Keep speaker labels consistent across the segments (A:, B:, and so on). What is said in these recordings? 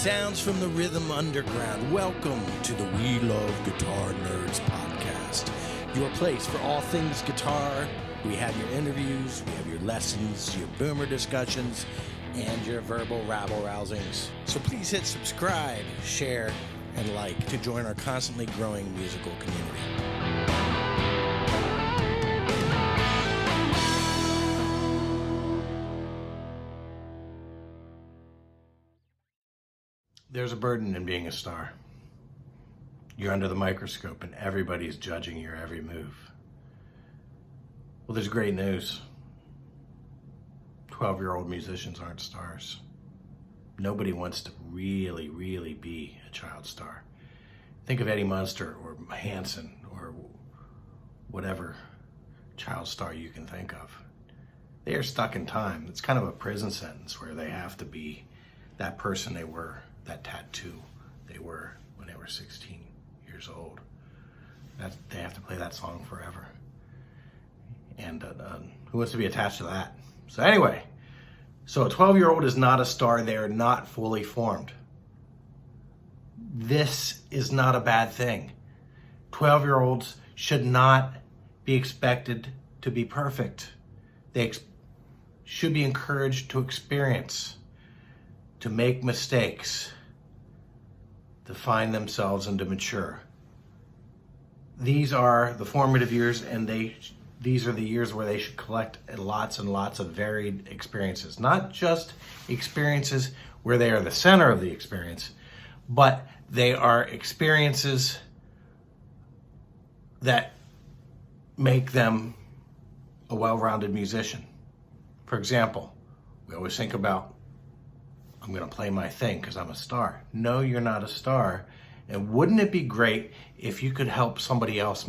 A: sounds from the rhythm underground. Welcome to the We Love Guitar Nerds podcast, your place for all things guitar. We have your interviews, we have your lessons, your boomer discussions, and your verbal rabble-rousings. So please hit subscribe, share, and like to join our constantly growing musical community. There's a burden in being a star. You're under the microscope and everybody's judging your every move. Well, there's great news. 12-year-old musicians aren't stars. Nobody wants to really be a child star. Think of Eddie Munster or Hansen or whatever child star you can think of. They are stuck in time. It's kind of a prison sentence where they have to be that person they were, that tattoo they were when they were 16 years old. They have to play that song forever. And who wants to be attached to that? So anyway, so a 12-year-old is not a star. They are not fully formed. This is not a bad thing. 12-year-olds should not be expected to be perfect. They should be encouraged to experience, to make mistakes, to find themselves and to mature. These are the formative years, and these are the years where they should collect lots and lots of varied experiences. Not just experiences where they are the center of the experience, but they are experiences that make them a well-rounded musician. For example, we always think about, I'm going to play my thing because I'm a star. No, you're not a star. And wouldn't it be great if you could help somebody else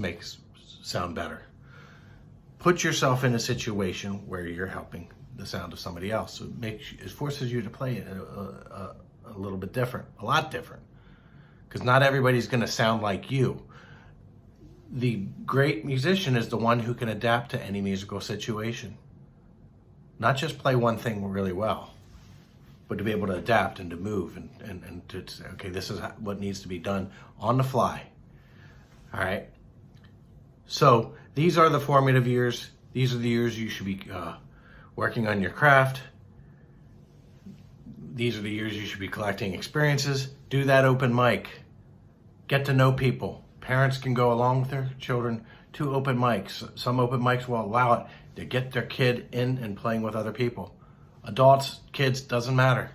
A: sound better? Put yourself in a situation where you're helping the sound of somebody else. It forces you to play it a little bit different, a lot different. Because not everybody's going to sound like you. The great musician is the one who can adapt to any musical situation. Not just play one thing really well, but to be able to adapt and to move and to say, okay, this is what needs to be done on the fly. All right. So these are the formative years. These are the years you should be working on your craft. These are the years you should be collecting experiences. Do that open mic. Get to know people. Parents can go along with their children to open mics. Some open mics will allow it to get their kid in and playing with other people. Adults, kids, doesn't matter.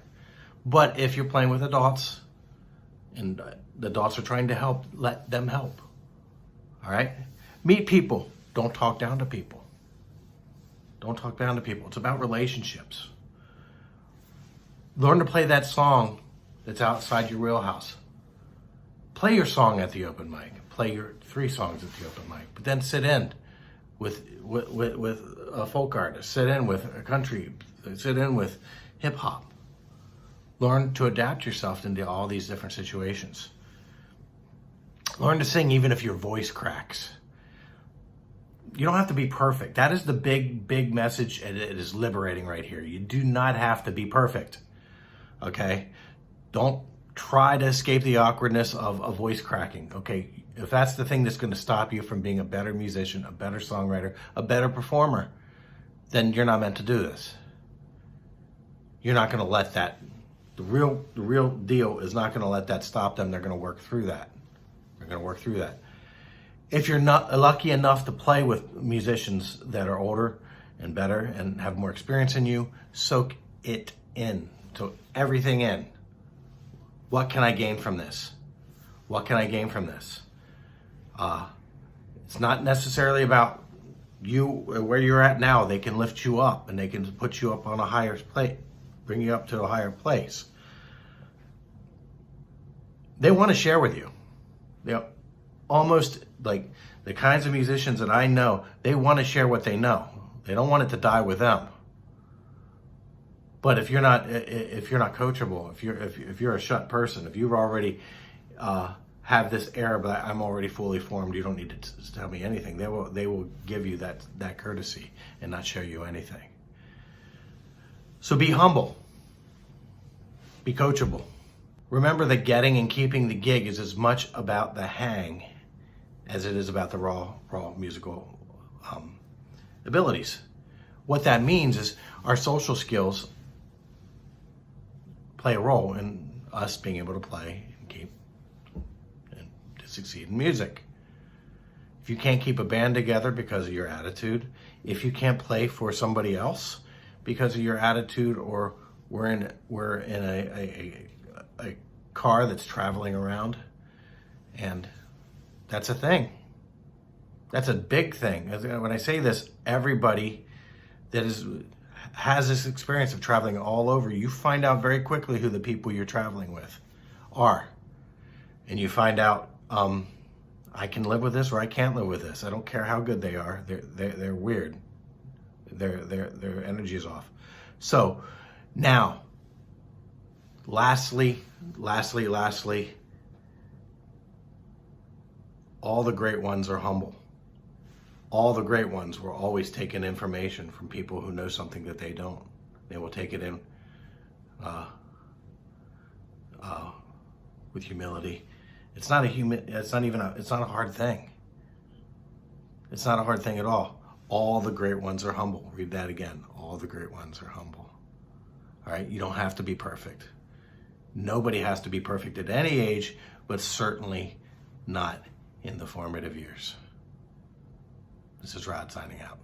A: But if you're playing with adults and the adults are trying to help, let them help. All right? Meet people. Don't talk down to people. Don't talk down to people. It's about relationships. Learn to play that song that's outside your wheelhouse. Play your song at the open mic. Play your 3 songs at the open mic. But then sit in with a folk artist. Sit in with a country. Sit in with hip hop. Learn to adapt yourself into all these different situations. Learn to sing even if your voice cracks. You don't have to be perfect. That is the big message, and it is liberating right here. You do not have to be perfect. Okay? Don't try to escape the awkwardness of a voice cracking. Okay? If that's the thing that's going to stop you from being a better musician, a better songwriter, a better performer, then you're not meant to do this. You're not going to let that, the real deal is not going to let that stop them. They're going to work through that. They're going to work through that. If you're not lucky enough to play with musicians that are older and better and have more experience than you, soak it in. Soak everything in. What can I gain from this? What can I gain from this? It's not necessarily about you, where you're at now. They can lift you up and they can put you up on a higher plate, bring you up to a higher place. They want to share with you. They're almost like the kinds of musicians that I know, they want to share what they know. They don't want it to die with them. But if you're not coachable, if you're a shut person, if you've already have this air of I'm already fully formed, you don't need to tell me anything. They will give you that courtesy and not show you anything. So be humble, be coachable, Remember that getting and keeping the gig is as much about the hang as it is about the raw musical abilities. What that means is our social skills play a role in us being able to play and keep and to succeed in music. If you can't keep a band together because of your attitude, if you can't play for somebody else because of your attitude, or we're in a car that's traveling around, and that's a thing. That's a big thing. When I say this, everybody that has this experience of traveling all over, you find out very quickly who the people you're traveling with are. And you find out, I can live with this or I can't live with this. I don't care how good they are. They're weird. Their energy is off. So now, lastly, all the great ones are humble. All the great ones will always take in information from people who know something that they don't. They will take it in with humility. It's not a hard thing. It's not a hard thing at all. All the great ones are humble. Read that again. All the great ones are humble. All right? You don't have to be perfect. Nobody has to be perfect at any age, but certainly not in the formative years. This is Rod signing out.